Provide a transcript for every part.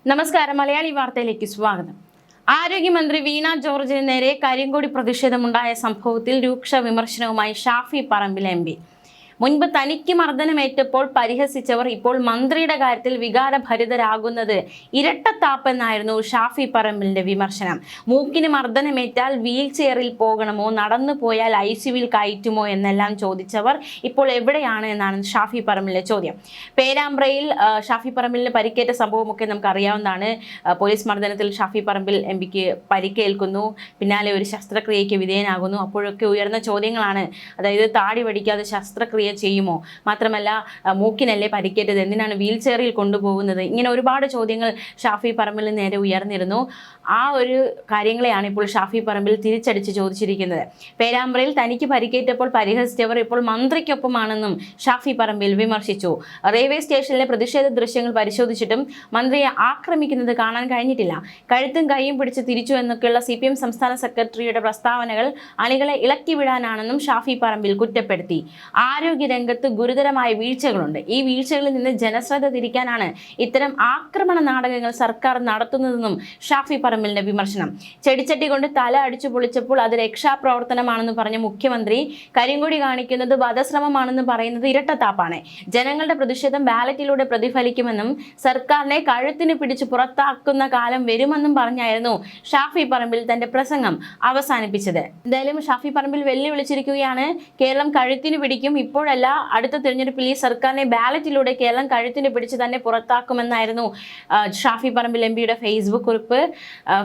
നമസ്കാരം. മലയാളി വാർത്തയിലേക്ക് സ്വാഗതം. ആരോഗ്യമന്ത്രി വീണ ജോർജിന് നേരെ കരിങ്കൊടി പ്രതിഷേധമുണ്ടായ സംഭവത്തിൽ രൂക്ഷ വിമർശനവുമായി ഷാഫി പറമ്പിൽ എം പി. മുൻപ് തനിക്ക് മർദ്ദനമേറ്റപ്പോൾ പരിഹസിച്ചവർ ഇപ്പോൾ മന്ത്രിയുടെ കാര്യത്തിൽ വികാരഭരിതരാകുന്നത് ഇരട്ടത്താപ്പെന്നായിരുന്നു ഷാഫി പറമ്പിലിന്റെ വിമർശനം. മൂക്കിന് മർദ്ദനമേറ്റാൽ വീൽ ചെയറിൽ പോകണമോ, നടന്നു പോയാൽ ICUവിൽ കയറ്റുമോ എന്നെല്ലാം ചോദിച്ചവർ ഇപ്പോൾ എവിടെയാണ് എന്നാണ് ഷാഫി പറമ്പിലിന്റെ ചോദ്യം. പേരാമ്പ്രയിൽ ഷാഫി പറമ്പിലിന് പരിക്കേറ്റ സംഭവമൊക്കെ നമുക്ക് അറിയാവുന്നതാണ്. പോലീസ് മർദ്ദനത്തിൽ ഷാഫി പറമ്പിൽ എം പിക്ക് പരിക്കേൽക്കുന്നു, പിന്നാലെ ഒരു ശസ്ത്രക്രിയയ്ക്ക് വിധേയനാകുന്നു. അപ്പോഴൊക്കെ ഉയർന്ന ചോദ്യങ്ങളാണ്. അതായത് താടി വടിക്കാതെ ശസ്ത്രക്രിയ ചെയ്യുമോ, മാത്രമല്ല മൂക്കിനല്ലേ പരിക്കേറ്റത്, എന്തിനാണ് വീൽ ചെയറിൽ കൊണ്ടുപോകുന്നത്, ഇങ്ങനെ ഒരുപാട് ചോദ്യങ്ങൾ ഷാഫി പറമ്പിൽ നേരെ ഉയർന്നിരുന്നു. ആ ഒരു കാര്യങ്ങളെയാണ് ഇപ്പോൾ ഷാഫി പറമ്പിൽ തിരിച്ചടിച്ച് ചോദിച്ചിരിക്കുന്നത്. പേരാമ്പ്രയിൽ തനിക്ക് പരിക്കേറ്റപ്പോൾ പരിഹസിച്ചവർ ഇപ്പോൾ മന്ത്രിക്കൊപ്പമാണെന്നും ഷാഫി പറമ്പിൽ വിമർശിച്ചു. റെയിൽവേ സ്റ്റേഷനിലെ പ്രതിഷേധ ദൃശ്യങ്ങൾ പരിശോധിച്ചിട്ടും മന്ത്രിയെ ആക്രമിക്കുന്നത് കാണാൻ കഴിഞ്ഞിട്ടില്ല. കഴുത്തും കൈയും പിടിച്ച് തിരിച്ചു എന്നൊക്കെയുള്ള CPM സംസ്ഥാന സെക്രട്ടറിയുടെ പ്രസ്താവനകൾ അണികളെ ഇളക്കിവിടാനാണെന്നും ഷാഫി പറമ്പിൽ കുറ്റപ്പെടുത്തി. ആരോഗ്യരംഗത്ത് ഗുരുതരമായ വീഴ്ചകളുണ്ട്. ഈ വീഴ്ചകളിൽ നിന്ന് ജനശ്രദ്ധ തിരിക്കാനാണ് ഇത്തരം ആക്രമണ നാടകങ്ങൾ സർക്കാർ നടത്തുന്നതെന്നും ഷാഫി പറമ്പിലിന്റെ വിമർശനം. ചെടിച്ചട്ടി കൊണ്ട് തല അടിച്ചു പൊളിച്ചപ്പോൾ അത് രക്ഷാപ്രവർത്തനമാണെന്ന് പറഞ്ഞ മുഖ്യമന്ത്രി കരിങ്കൊടി കാണിക്കുന്നത് വധശ്രമമാണെന്ന് പറയുന്നത് ഇരട്ടത്താപ്പാണ്. ജനങ്ങളുടെ പ്രതിഷേധം ബാലറ്റിലൂടെ പ്രതിഫലിക്കുമെന്നും സർക്കാരിനെ കഴുത്തിന് പിടിച്ച് പുറത്താക്കുന്ന കാലം വരുമെന്നും പറഞ്ഞായിരുന്നു ഷാഫി പറമ്പിൽ തന്റെ പ്രസംഗം അവസാനിപ്പിച്ചത്. എന്തായാലും ഷാഫി പറമ്പിൽ വെല്ലുവിളിച്ചിരിക്കുകയാണ്. കേരളം കഴുത്തിന് പിടിക്കും, ഇപ്പോഴല്ല അടുത്ത തിരഞ്ഞെടുപ്പിൽ ഈ സർക്കാരിനെ ബാലറ്റിലൂടെ കേരളം കഴുത്തിന് പിടിച്ച് തന്നെ പുറത്താക്കുമെന്നായിരുന്നു ഷാഫി പറമ്പിൽ എം പിയുടെ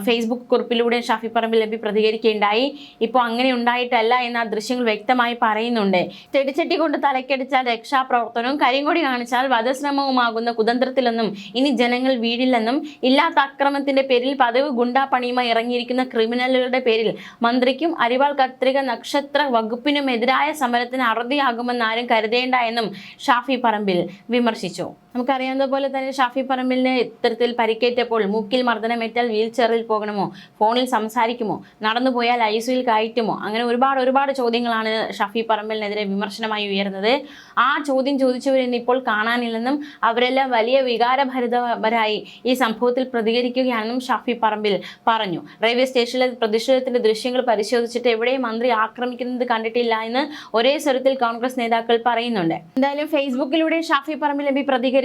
Facebook കുറിപ്പിലൂടെ Shafi Parambil M P പ്രതികരിക്കുകയുണ്ടായി. ഇപ്പോൾ അങ്ങനെ ഉണ്ടായിട്ടല്ല എന്ന് ആ ദൃശ്യങ്ങൾ വ്യക്തമായി പറയുന്നുണ്ട്. ചെടിച്ചട്ടി കൊണ്ട് തലക്കടിച്ചാൽ രക്ഷാപ്രവർത്തനവും കരിങ്കൊടി കാണിച്ചാൽ വധശ്രമവുമാകുന്ന കുതന്ത്രത്തിലൊന്നും ഇനി ജനങ്ങൾ വീഴില്ലെന്നും ഇല്ലാത്ത അക്രമത്തിന്റെ പേരിൽ പതിവ് ഗുണ്ടാപ്പണിയുമായി ഇറങ്ങിയിരിക്കുന്ന ക്രിമിനലുകളുടെ പേരിൽ മന്ത്രിക്കും അരിവാൾ കത്രിക നക്ഷത്ര വകുപ്പിനുമെതിരായ സമരത്തിന് അറുതിയാകുമെന്ന് ആരും കരുതേണ്ട എന്നും ഷാഫി പറമ്പിൽ വിമർശിച്ചു. നമുക്കറിയാവുന്ന പോലെ തന്നെ ഷാഫി പറമ്പിലിന് ഇത്തരത്തിൽ പരിക്കേറ്റപ്പോൾ മൂക്കിൽ മർദ്ദനമേറ്റാൽ വീൽ ചെയറിൽ പോകണമോ, ഫോണിൽ സംസാരിക്കുമോ, നടന്നു പോയാൽ ICUവിൽ കയറ്റുമോ, അങ്ങനെ ഒരുപാട് ചോദ്യങ്ങളാണ് ഷാഫി പറമ്പിലിനെതിരെ വിമർശനമായി ഉയർന്നത്. ആ ചോദ്യം ചോദിച്ചവരെന്ന് ഇപ്പോൾ കാണാനില്ലെന്നും അവരെല്ലാം വലിയ വികാരഭരിതരായി ഈ സംഭവത്തിൽ പ്രതികരിക്കുകയാണെന്നും ഷാഫി പറമ്പിൽ പറഞ്ഞു. റെയിൽവേ സ്റ്റേഷനിലെ പ്രതിഷേധത്തിന്റെ ദൃശ്യങ്ങൾ പരിശോധിച്ചിട്ട് എവിടെയും മന്ത്രി ആക്രമിക്കുന്നത് കണ്ടിട്ടില്ല എന്ന് ഒരേ സ്വരത്തിൽ കോൺഗ്രസ് നേതാക്കൾ പറയുന്നുണ്ട്. എന്തായാലും ഫേസ്ബുക്കിലൂടെ ഷാഫി പറമ്പിൽ എം പി പ്രതികരിച്ചിട്ടുണ്ട്.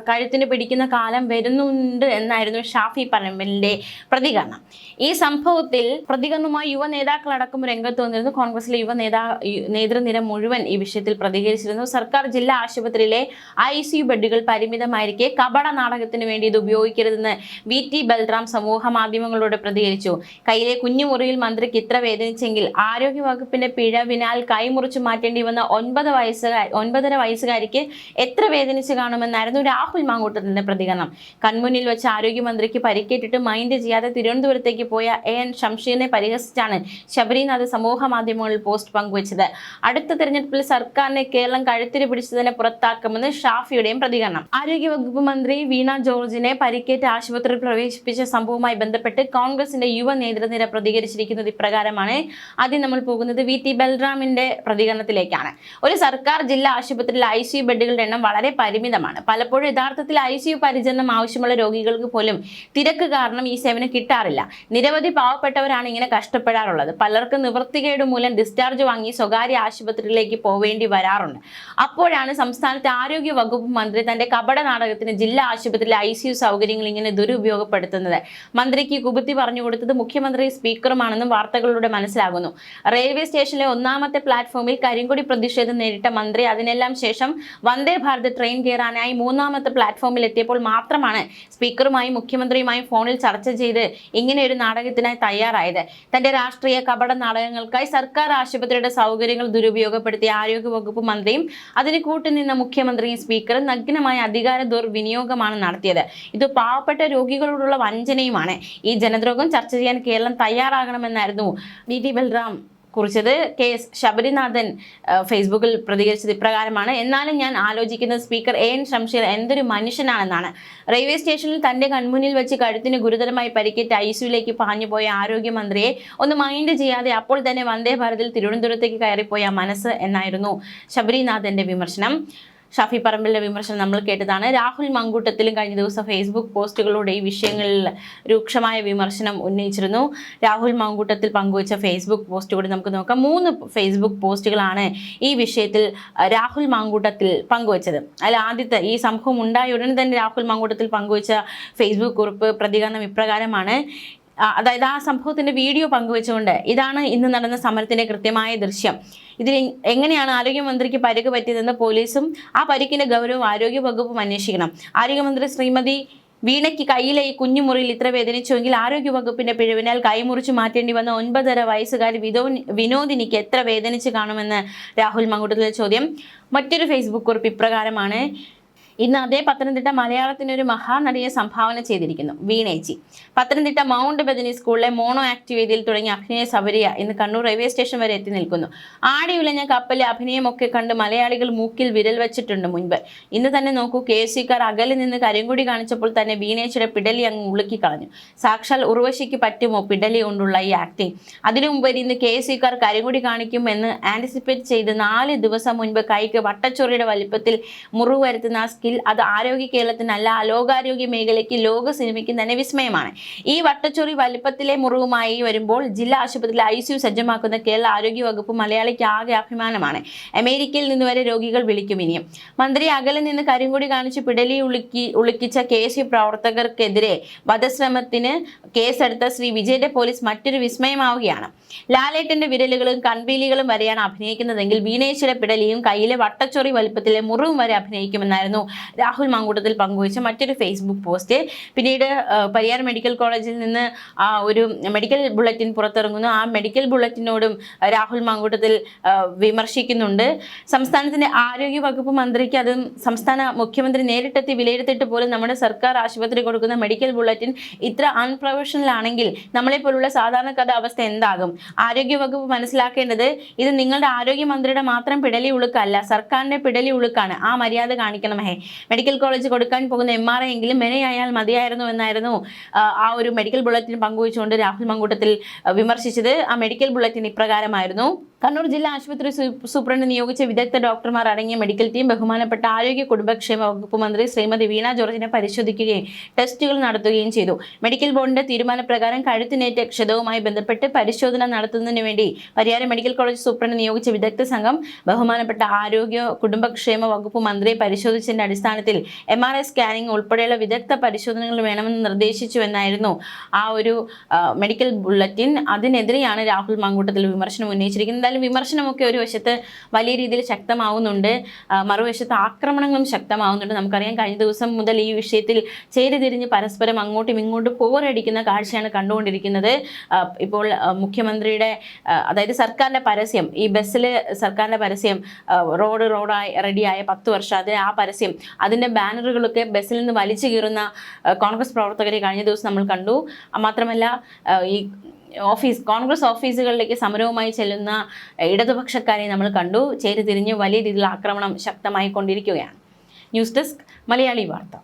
കഴുത്തിന് പിടിക്കുന്ന കാലം വരുന്നുണ്ട് എന്നായിരുന്നു ഷാഫി പറമ്പിലിന്റെ പ്രതികരണം. ഈ സംഭവത്തിൽ പ്രതികരണവുമായി യുവ നേതാക്കളടക്കം രംഗത്ത് വന്നിരുന്നു. കോൺഗ്രസിലെ നേതൃനിര മുഴുവൻ ഈ വിഷയത്തിൽ പ്രതികരിച്ചിരുന്നു. സർക്കാർ ജില്ലാ ആശുപത്രിയിലെ ICU ബെഡുകൾ പരിമിതമായിരിക്കെ കപട നാടകത്തിന് വേണ്ടി ഇത് ഉപയോഗിക്കരുതെന്ന് VT ബൽറാം സമൂഹ മാധ്യമങ്ങളോട് പ്രതികരിച്ചു. കയ്യിലെ കുഞ്ഞുമുറിയിൽ മന്ത്രിക്ക് ഇത്ര വേദനിച്ചെങ്കിൽ ആരോഗ്യ വകുപ്പിന്റെ പിഴവിനാൽ കൈമുറിച്ചു മാറ്റേണ്ടി വന്ന 9.5 വയസ്സുകാരിക്ക് എത്ര വേദനിച്ച് കാണുമെന്നായിരുന്നു രാഹുൽ മാങ്കൂട്ടത്തിന്റെ പ്രതികരണം. കൺമുന്നിൽ വെച്ച് ആരോഗ്യമന്ത്രിക്ക് പരിക്കേറ്റിട്ട് മൈൻഡ് ചെയ്യാതെ തിരുവനന്തപുരത്തേക്ക് പോയ AN ഷംഷീറിനെ പരിഹസിച്ചാണ് ശബരിനാഥ് സമൂഹ മാധ്യമങ്ങളിൽ പോസ്റ്റ് പങ്കുവച്ചത്. അടുത്ത തിരഞ്ഞെടുപ്പിൽ സർക്കാരിനെ കേരളം കഴുത്തിന് പിടിച്ച് തന്നെ പുറത്താക്കുമെന്ന് ഷാഫിയുടെയും പ്രതികരണം. ആരോഗ്യവകുപ്പ് മന്ത്രി വീണ ജോർജിനെ പരിക്കേറ്റ് ആശുപത്രിയിൽ പ്രവേശിപ്പിച്ച സംഭവവുമായി ബന്ധപ്പെട്ട് കോൺഗ്രസിന്റെ യുവ നേതൃനിര പ്രതികരിച്ചിരിക്കുന്നത് ഇപ്രകാരമാണ്. ആദ്യം നമ്മൾ പോകുന്നത് VT ബൽറാമിന്റെ പ്രതികരണത്തിലേക്കാണ്. ഒരു സർക്കാർ ജില്ലാ ആശുപത്രിയിൽ ICU ബെഡുകളുടെ എണ്ണം വളരെ പരിമിതമാണ്. പലപ്പോഴും യഥാർത്ഥത്തിൽ ICU പരിചരണം ആവശ്യമുള്ള രോഗികൾക്ക് പോലും തിരക്ക് കാരണം ഈ സേവനം കിട്ടാറില്ല. നിരവധി പാവപ്പെട്ടവരാണ് ഇങ്ങനെ കഷ്ടപ്പെടാറുള്ളത്. പലർക്കും നിവൃത്തികേട് മൂലം ഡിസ്ചാർജ് വാങ്ങി സ്വകാര്യ ആശുപത്രിയിലേക്ക് പോവേണ്ടി വരാറുണ്ട്. അപ്പോഴാണ് സംസ്ഥാനത്തെ ആരോഗ്യ വകുപ്പ് മന്ത്രി തന്റെ കപട നാടകത്തിന് ജില്ലാ ആശുപത്രിയിലെ ICU സൗകര്യങ്ങൾ ഇങ്ങനെ ദുരുപയോഗപ്പെടുത്തുന്നത്. മന്ത്രിക്ക് കുബുദ്ധി പറഞ്ഞു കൊടുത്തത് മുഖ്യമന്ത്രി സ്പീക്കറുമാണെന്നും വാർത്തകളിലൂടെ മനസ്സിലാകുന്നു. റെയിൽവേ സ്റ്റേഷനിലെ 1ാമത്തെ പ്ലാറ്റ്ഫോമിൽ കരിങ്കൊടി പ്രതിഷേധം നേരിട്ട മന്ത്രി അതിനെല്ലാം ശേഷം വന്ദേ ഭാരത് ട്രെയിൻ കയറാനായി 3ാമത്തെ പ്ലാറ്റ്ഫോമിൽ എത്തിയപ്പോൾ മാത്രമാണ് സ്പീക്കറുമായും മുഖ്യമന്ത്രിയുമായും ഫോണിൽ ചർച്ച ചെയ്ത് ഇങ്ങനെ ഒരു നാടകത്തിനായി തയ്യാറായത്. തന്റെ രാഷ്ട്രീയ കപട നാടകങ്ങൾക്കായി സർക്കാർ ആശുപത്രിയുടെ സൗകര്യങ്ങൾ ദുരുപയോഗപ്പെടുത്തിയ ആരോഗ്യ വകുപ്പ് മന്ത്രിയും അതിന് കൂട്ടുനിന്ന മുഖ്യമന്ത്രിയും സ്പീക്കറും നഗ്നമായ അധികാര ദുർവിനിയോഗമാണ് നടത്തിയത്. ഇത് പാവപ്പെട്ട രോഗികളോടുള്ള വഞ്ചനയുമാണ്. ഈ ജനദ്രോഹം ചർച്ച ചെയ്യാൻ കേരളം തയ്യാറാകണമെന്നായിരുന്നു VT ബൽറാം കുറിച്ചത്. ശബരിനാഥൻ ഫേസ്ബുക്കിൽ പ്രതികരിച്ചത് ഇപ്രകാരമാണ്. എന്നാലും ഞാൻ ആലോചിക്കുന്നത് സ്പീക്കർ AN ഷംഷീർ എന്തൊരു മനുഷ്യനാണെന്നാണ്. റെയിൽവേ സ്റ്റേഷനിൽ തന്റെ കൺമുന്നിൽ വെച്ച് കഴുത്തിന് ഗുരുതരമായി പരിക്കേറ്റ് ICUവിലേക്ക് പാഞ്ഞുപോയ ആരോഗ്യമന്ത്രിയെ ഒന്ന് മൈൻഡ് ചെയ്യാതെ അപ്പോൾ തന്നെ വന്ദേ ഭാരതിൽ തിരുവനന്തപുരത്തേക്ക് കയറിപ്പോയ മനസ്സ് എന്നായിരുന്നു ശബരിനാഥന്റെ വിമർശനം. ഷാഫി പറമ്പിലിന്റെ വിമർശനം നമ്മൾ കേട്ടതാണ്. രാഹുൽ മങ്കൂട്ടത്തിലും കഴിഞ്ഞ ദിവസം ഫേസ്ബുക്ക് പോസ്റ്റുകളിലൂടെ ഈ വിഷയങ്ങളിൽ രൂക്ഷമായ വിമർശനം ഉന്നയിച്ചിരുന്നു. രാഹുൽ മങ്കൂട്ടത്തിൽ പങ്കുവച്ച ഫേസ്ബുക്ക് പോസ്റ്റ് കൂടി നമുക്ക് നോക്കാം. 3 ഫേസ്ബുക്ക് പോസ്റ്റുകളാണ് ഈ വിഷയത്തിൽ രാഹുൽ മങ്കൂട്ടത്തിൽ പങ്കുവച്ചത്. അതിൽ ആദ്യത്തെ, ഈ സംഭവം ഉണ്ടായ ഉടനെ തന്നെ രാഹുൽ മങ്കൂട്ടത്തിൽ പങ്കുവച്ച ഫേസ്ബുക്ക് കുറിപ്പ് പ്രതികരണം ഇപ്രകാരമാണ്. അതായത് ആ സംഭവത്തിന്റെ വീഡിയോ പങ്കുവെച്ചുകൊണ്ട്, ഇതാണ് ഇന്ന് നടന്ന സമരത്തിന്റെ കൃത്യമായ ദൃശ്യം. ഇതിൽ എങ്ങനെയാണ് ആരോഗ്യമന്ത്രിക്ക് പരിക്ക് പറ്റിയതെന്ന് പോലീസും ആ പരിക്കിന്റെ ഗൗരവം ആരോഗ്യ വകുപ്പും അന്വേഷിക്കണം. ആരോഗ്യമന്ത്രി ശ്രീമതി വീണയ്ക്ക് കയ്യിലെ ഈ കുഞ്ഞുമുറിയിൽ ഇത്ര വേദനിച്ചുവെങ്കിൽ ആരോഗ്യ വകുപ്പിന്റെ പിഴവിനാൽ കൈമുറിച്ചു മാറ്റേണ്ടി വന്ന 9.5 വയസ്സുകാരി വിനോദിനിക്ക് എത്ര വേദനിച്ച് കാണുമെന്ന് രാഹുൽ മങ്കൂട്ടത്തിലെ ചോദ്യം. മറ്റൊരു ഫേസ്ബുക്ക് കുറിപ്പ് ഇപ്രകാരമാണ്. ഇന്ന് അതേ പത്തനംതിട്ട മലയാളത്തിനൊരു മഹാനടിയെ സംഭാവന ചെയ്തിരിക്കുന്നു വീണേച്ചി. പത്തനംതിട്ട മൗണ്ട് ബദനി സ്കൂളിലെ മോണോ ആക്ട് വേദിയിൽ തുടങ്ങിയ അഭിനയ സബരിയ ഇന്ന് കണ്ണൂർ റെയിൽവേ സ്റ്റേഷൻ വരെ എത്തി നിൽക്കുന്നു. ആടി ഉലഞ്ഞ കപ്പലിലെ അഭിനയമൊക്കെ കണ്ട് മലയാളികൾ മൂക്കിൽ വിരൽ വെച്ചിട്ടുണ്ട് മുൻപ്. ഇന്ന് തന്നെ നോക്കൂ, KSUക്കാർ അകലിൽ നിന്ന് കരിങ്കൊടി കാണിച്ചപ്പോൾ തന്നെ വീണേച്ചിയുടെ പിടലി അങ്ങ് ഉളുക്കി കളഞ്ഞു. സാക്ഷാൽ ഉർവശിക്ക് പറ്റുമോ പിടലി കൊണ്ടുള്ള ഈ ആക്ടിങ്? അതിനു മുമ്പ് ഇന്ന് KSUക്കാർ കരിങ്കൊടി കാണിക്കുമെന്ന് ആന്റിസിപ്പേറ്റ് ചെയ്ത് 4 ദിവസം മുൻപ് കൈക്ക് വട്ടച്ചൊറിയുടെ വലിപ്പത്തിൽ മുറിവ് വരുത്തുന്ന അത് ആരോഗ്യ കേരളത്തിനല്ല, ലോകാരോഗ്യ മേഖലയ്ക്ക്, ലോക സിനിമയ്ക്ക് തന്നെ വിസ്മയമാണ്. ഈ വട്ടച്ചൊറി വലിപ്പത്തിലെ മുറിവുമായി വരുമ്പോൾ ജില്ലാ ആശുപത്രിയിൽ ICU സജ്ജമാക്കുന്ന കേരള ആരോഗ്യ വകുപ്പ് മലയാളിക്ക് ആകെ അഭിമാനമാണ്. അമേരിക്കയിൽ നിന്ന് വരെ രോഗികൾ വിളിക്കും ഇനിയും. മന്ത്രി അകലിൽ നിന്ന് കരിങ്കൊടി കാണിച്ച് പിടലി ഉളുക്കിച്ച KSU പ്രവർത്തകർക്കെതിരെ വധശ്രമത്തിന് കേസെടുത്ത ശ്രീ വിജയന്റെ പോലീസ് മറ്റൊരു വിസ്മയമാവുകയാണ്. ലാലേട്ടന്റെ വിരലുകളും കൺപീലികളും വരെയാണ് അഭിനയിക്കുന്നതെങ്കിൽ വീണേശ്വര പിടലിയും കയ്യിലെ വട്ടച്ചൊറി വലിപ്പത്തിലെ മുറിവും വരെ അഭിനയിക്കുമെന്നായിരുന്നു രാഹുൽ മങ്കൂട്ടത്തിൽ പങ്കുവച്ച മറ്റൊരു ഫേസ്ബുക്ക് പോസ്റ്റ്. പിന്നീട് പരിയാർ മെഡിക്കൽ കോളേജിൽ നിന്ന് ഒരു മെഡിക്കൽ ബുള്ളറ്റിൻ പുറത്തിറങ്ങുന്നു. ആ മെഡിക്കൽ ബുള്ളറ്റിനോടും രാഹുൽ മങ്കൂട്ടത്തിൽ വിമർശിക്കുന്നുണ്ട്. സംസ്ഥാനത്തിന്റെ ആരോഗ്യ വകുപ്പ് മന്ത്രിക്ക്, അതും സംസ്ഥാന മുഖ്യമന്ത്രി നേരിട്ടെത്തി വിലയിരുത്തിയിട്ട് പോലും നമ്മുടെ സർക്കാർ ആശുപത്രി കൊടുക്കുന്ന മെഡിക്കൽ ബുള്ളറ്റിൻ ഇത്ര അൺപ്രൊഫഷണൽ ആണെങ്കിൽ നമ്മളെപ്പോലുള്ള സാധാരണക്കാരുടെ അവസ്ഥ എന്താകും? ആരോഗ്യ വകുപ്പ് മനസ്സിലാക്കേണ്ടത് ഇത് നിങ്ങളുടെ ആരോഗ്യമന്ത്രിയുടെ മാത്രം പിടലി ഉളുക്കല്ല, സർക്കാരിന്റെ പിടലി ഉളുക്കാണ്. ആ മര്യാദ കാണിക്കണമേ. മെഡിക്കൽ കോളേജ് കൊടുക്കാൻ പോകുന്ന MRI എങ്കിലും മെനയായാൽ മതിയായിരുന്നു എന്നായിരുന്നു ആ ഒരു മെഡിക്കൽ ബുള്ളറ്റിൻ പങ്കുവച്ചുകൊണ്ട് രാഹുൽ മങ്കൂട്ടത്തിൽ വിമർശിച്ചത്. ആ മെഡിക്കൽ ബുള്ളറ്റിൻ ഇപ്രകാരമായിരുന്നു. കണ്ണൂർ ജില്ലാ ആശുപത്രി സൂപ്രണ്ട് നിയോഗിച്ച വിദഗ്ധ ഡോക്ടർമാർ അടങ്ങിയ മെഡിക്കൽ ടീം ബഹുമാനപ്പെട്ട ആരോഗ്യ കുടുംബക്ഷേമ വകുപ്പ് മന്ത്രി ശ്രീമതി വീണ ജോർജിനെ പരിശോധിക്കുകയും ടെസ്റ്റുകൾ നടത്തുകയും ചെയ്തു. മെഡിക്കൽ ബോർഡിന്റെ തീരുമാനപ്രകാരം കഴുത്തിനേറ്റ ക്ഷതവുമായി ബന്ധപ്പെട്ട് പരിശോധന നടത്തുന്നതിന് വേണ്ടി പരിയാരം മെഡിക്കൽ കോളേജ് സൂപ്രണ്ട് നിയോഗിച്ച വിദഗ്ധ സംഘം ബഹുമാനപ്പെട്ട ആരോഗ്യ കുടുംബക്ഷേമ വകുപ്പ് മന്ത്രിയെ പരിശോധിച്ചതിന്റെ അടിസ്ഥാനത്തിൽ MRI സ്കാനിംഗ് ഉൾപ്പെടെയുള്ള വിദഗ്ധ പരിശോധനകൾ വേണമെന്ന് നിർദ്ദേശിച്ചുവെന്നായിരുന്നു ആ ഒരു മെഡിക്കൽ ബുള്ളറ്റിൻ. അതിനെതിരെയാണ് രാഹുൽ മങ്കൂട്ടത്തിൽ വിമർശനം ഉന്നയിച്ചിരിക്കുന്നത്. എന്തായാലും വിമർശനമൊക്കെ ഒരു വശത്ത് വലിയ രീതിയിൽ ശക്തമാവുന്നുണ്ട്, മറുവശത്ത് ആക്രമണങ്ങളും ശക്തമാവുന്നുണ്ട്. നമുക്കറിയാം, കഴിഞ്ഞ ദിവസം മുതൽ ഈ വിഷയത്തിൽ ചേരിതിരിഞ്ഞ് പരസ്പരം അങ്ങോട്ടും ഇങ്ങോട്ടും പോരടിക്കുന്ന കാഴ്ചയാണ് കണ്ടുകൊണ്ടിരിക്കുന്നത്. ഇപ്പോൾ മുഖ്യമന്ത്രിയുടെ, അതായത് സർക്കാരിൻ്റെ പരസ്യം, ഈ ബസ്സിൽ സർക്കാരിൻ്റെ പരസ്യം, റോഡായി റെഡിയായ 10 വർഷം, അത് ആ പരസ്യം, അതിൻ്റെ ബാനറുകളൊക്കെ ബസ്സിൽ നിന്ന് വലിച്ചു കീറുന്ന കോൺഗ്രസ് പ്രവർത്തകരെ കഴിഞ്ഞ ദിവസം നമ്മൾ കണ്ടു. മാത്രമല്ല, ഈ കോൺഗ്രസ് ഓഫീസുകളിലേക്ക് സമരവുമായി ചെല്ലുന്ന ഇടതുപക്ഷക്കാരെ നമ്മൾ കണ്ടു. ചേരിതിരിഞ്ഞ് വലിയ രീതിയിലുള്ള ആക്രമണം ശക്തമായി കൊണ്ടിരിക്കുകയാണ്. ന്യൂസ് ഡെസ്ക് മലയാളി വാർത്ത.